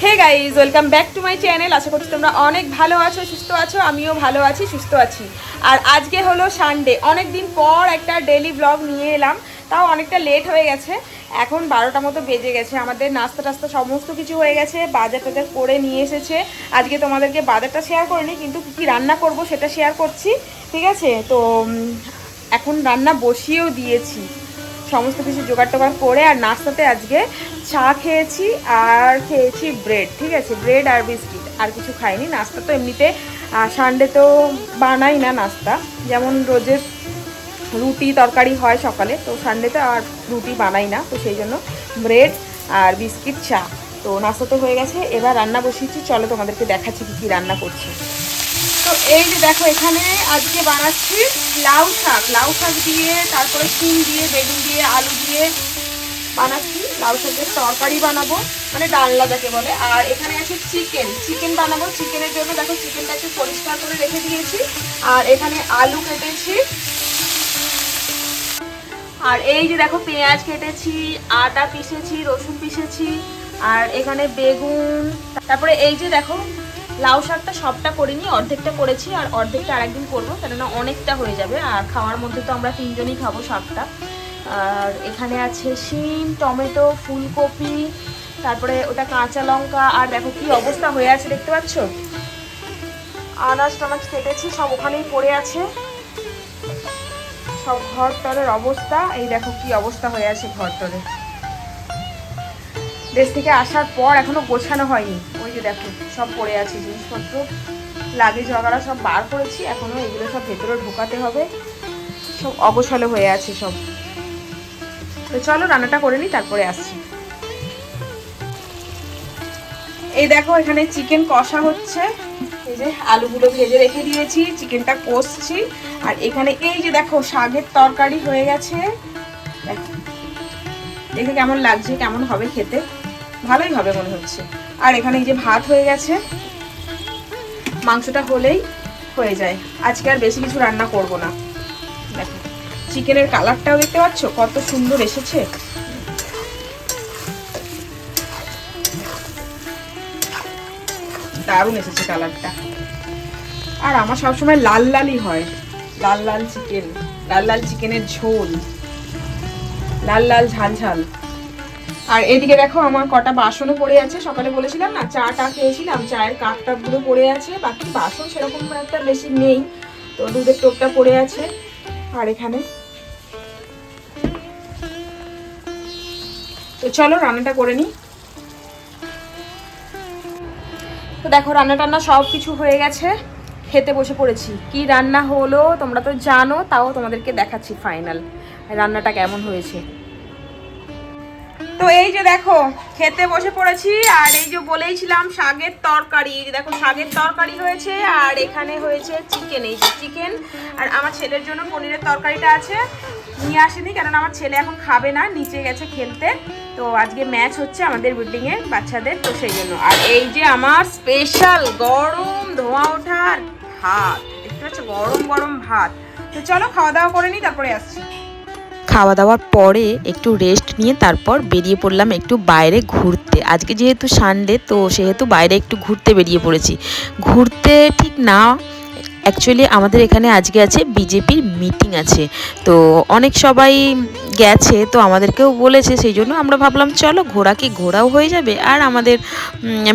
Hey guys, welcome back to my channel. আশা করছি তোমরা অনেক ভালো আছো, সুস্থ আছো। আমিও ভালো আছি, সুস্থ আছি। আর আজকে হলো সানডে, অনেক দিন পর একটা ডেলি ব্লগ নিয়ে এলাম। তাও অনেকটা লেট হয়ে গেছে, এখন 12টা মতো বেজে গেছে। আমাদের নাস্তা টাস্তা সমস্ত কিছু হয়ে গেছে, বাজার টাজার করে নিয়ে এসেছে। আজকে তোমাদেরকে বাজারটা শেয়ার করিনি, কিন্তু কী কী রান্না করব সেটা শেয়ার করছি, ঠিক আছে? তো এখন রান্না বসিয়েও দিয়েছি, সমস্ত কিছু জোগাড় টোগাড় করে। আর নাস্তাতে আজকে চা খেয়েছি আর খেয়েছি ব্রেড, ঠিক আছে? ব্রেড আর বিস্কিট, আর কিছু খাইনি। নাস্তা তো এমনিতে সানডে তো বানাই না নাস্তা, যেমন রোজের রুটি তরকারি হয় সকালে, তো সানডেতে আর রুটি বানাই না, তো সেই জন্য ব্রেড আর বিস্কিট চা। তো নাস্তা তো হয়ে গেছে, এবার রান্না বসিয়েছি। চলো তোমাদেরকে দেখাচ্ছি কী কী রান্না করছি। তো এই যে দেখো, এখানে আজকে বানাচ্ছি লাউ শাক দিয়ে, তারপরে শিম দিয়ে, বেগুন দিয়ে, আলু দিয়ে বানাচ্ছি। লাউ শাকের তরকারি বানাবো, মানে ডালনা যাকে বলে। আর এখানে আছে চিকেন বানাবো। চিকেনের জন্য দেখো, চিকেনটাকে পরিষ্কার করে রেখে দিয়েছি। আর এখানে আলু কেটেছি, আর এই যে দেখো পেঁয়াজ কেটেছি, আদা পিষেছি, রসুন পিষেছি, আর এখানে বেগুন। তারপরে এই যে দেখো, লাউ শাকটা সবটা করিনি, অর্ধেকটা করেছি, আর অর্ধেকটা আরেকদিন করবো, কেননা অনেকটা হয়ে যাবে। আর খাওয়ার মধ্যে তো আমরা 3 জনই খাবো শাকটা। আর এখানে আছে শিম, টমেটো, ফুলকপি, তারপরে ওটা কাঁচা লঙ্কা। আর দেখো কি অবস্থা হয়ে আছে, দেখতে পাচ্ছ? আনাজ টানাজ কেটেছি, সব ওখানেই পড়ে আছে, সব ঘর টরের অবস্থা। এই দেখো কি অবস্থা হয়ে আছে ঘর টরে। দেশ থেকে আসার পর এখনো গোছানো হয়নি। ওই যে দেখো সব পড়ে আছে জিনিসপত্র, লাগেজ ওগারা সব বার করেছি, এখনো এগুলো সব ভেতরে ঢোকাতে হবে, সব অগোছালো হয়ে আছে সব। তো চলো রান্নাটা করে নিই, তারপরে আসছি। এই দেখো, এখানে চিকেন কষা হচ্ছে। এই যে আলুগুলো ভেজে রেখে দিয়েছি, চিকেনটা কষছি। আর এখানে এই যে দেখো, শাকের তরকারি হয়ে গেছে। দেখে কেমন লাগছে, কেমন হবে খেতে, ভালোই হবে মনে হচ্ছে। আর এখানে এই যে ভাত হয়ে গেছে, মাংসটা হলেই হয়ে যায়। আজকে আর বেশি কিছু রান্না করব না। দেখো চিকেনের কালারটাও দেখতে পাচ্ছ কত সুন্দর এসেছে, দারুণ এসেছে কালারটা। আর আমার সবসময় লাল লালই হয়, লাল লাল চিকেন, লাল লাল চিকেনের ঝোল, লাল লাল ঝাল ঝাল। আর এদিকে দেখো, আমার কটা বাসনও পড়ে আছে। সকালে বলেছিলাম না, চাটা খেয়েছিলাম, চায়ের কাপ টাপগুলো পড়ে আছে। বাকি বাসন সেরকম একটা বেশি নেই, তো দুধের টোপটা পড়ে আছে। আর এখানে তো চলো রান্নাটা করে নিই। তো দেখো রান্না টান্না সব কিছু হয়ে গেছে, খেতে বসে পড়েছি। কি রান্না হলো তোমরা তো জানো, তাও তোমাদেরকে দেখাচ্ছি ফাইনাল রান্নাটা কেমন হয়েছে। তো এই যে দেখো খেতে বসে পড়েছি। আর এই যে বলেইছিলাম শাকের তরকারি, এই যে দেখো শাকের তরকারি হয়েছে। আর এখানে হয়েছে চিকেন, এই যে চিকেন। আর আমার ছেলের জন্য পনিরের তরকারিটা আছে, নিয়ে আসেনি, কেননা আমার ছেলে এখন খাবে না, নিচে গেছে খেলতে। তো আজকে ম্যাচ হচ্ছে আমাদের বিল্ডিংয়ে বাচ্চাদের, তো সেই জন্য। আর এই যে আমার স্পেশাল গরম ধোঁয়া ওঠার ভাত, দেখতে পাচ্ছ, গরম গরম ভাত। তো চলো খাওয়া দাওয়া করে নিই, তারপরে আসছি। খাওয়া দাওয়ার পরে একটু রেস্ট নিয়ে তারপর বেরিয়ে পড়লাম একটু বাইরে ঘুরতে। আজকে যেহেতু সানডে, তো সেহেতু বাইরে একটু ঘুরতে বেরিয়ে পড়েছি। ঘুরতে ঠিক না, অ্যাকচুয়ালি আমাদের এখানে আজকে আছে বিজেপির মিটিং আছে, তো অনেক সবাই গেছে, তো আমাদেরকেও বলেছে, সেই জন্য আমরা ভাবলাম চলো ঘোরাও হয়ে যাবে, আর আমাদের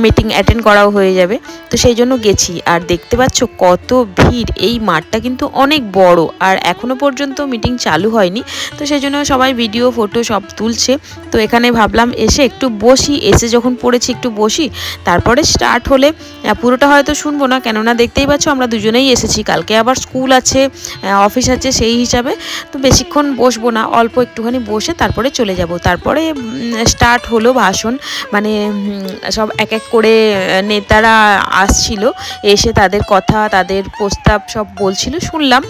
মিটিং অ্যাটেন্ড করাও হয়ে যাবে। তো সেই জন্য গেছি। আর দেখতে পাচ্ছ কত ভিড়, এই মাঠটা কিন্তু অনেক বড়, আর এখনও পর্যন্ত মিটিং চালু হয়নি, তো সেই জন্য সবাই ভিডিও ফটো সব তুলছে। তো এখানে ভাবলাম এসে একটু বসি, এসে যখন পড়েছি একটু বসি, তারপরে স্টার্ট হলে পুরোটা হয়তো শুনবো না, কেননা দেখতেই পাচ্ছ আমরা দুজনেই এসেছি, কালকে আবার স্কুল আছে, অফিস আছে, সেই হিসাবে তো বেশিক্ষণ বসবো না, অল্প একটুখানি বসে তারপরে চলে যাব। তারপরে স্টার্ট হলো ভাষণ, মানে সব এক এক করে নেতারা আসছিল, এসে তাদের কথা, তাদের প্রস্তাব সব বলছিল, শুনলাম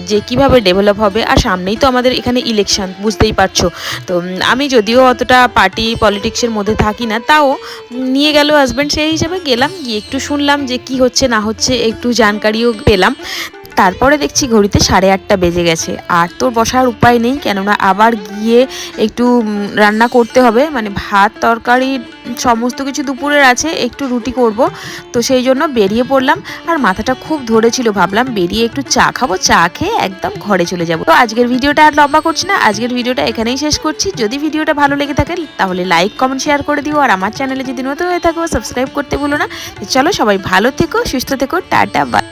যে কিভাবে ডেভেলপ হবে। আর সামনেই তো আমাদের এখানে ইলেকশন, বুঝতেই পারছো। তো আমি যদিও অতটা পার্টি পলিটিক্সের মধ্যে থাকি না, তাও নিয়ে গেল হাজব্যান্ড, সেই হিসাবে গেলাম, গিয়ে একটু শুনলাম যে কি হচ্ছে না হচ্ছে, একটু জানকারিও পেলাম। তারপরে দেখছি ঘড়িতে 8:30 বেজে গেছে। আর তোর বসার উপায় নেই, কেননা আবার গিয়ে একটু রান্না করতে হবে, মানে ভাত তরকারি সমস্ত কিছু দুপুরের আছে, একটু রুটি করব, তো সেই জন্য বেরিয়ে পড়লাম। আর মাথাটা খুব ধরেছিল, ভাবলাম বেরিয়ে একটু চা খাবো, চা খেয়ে একদম ঘরে চলে যাব। তো আজকের ভিডিওটা আর লম্বা করছি না, আজকের ভিডিওটা এখানেই শেষ করছি। যদি ভিডিওটা ভালো লেগে থাকে তাহলে লাইক কমেন্ট শেয়ার করে দিও, আর আমার চ্যানেলে যদি নতুন হয়ে থাকো সাবস্ক্রাইব করতে ভুলো না। তো চলো সবাই ভালো থেকো, সুস্থ থেকো, টাটা বাই।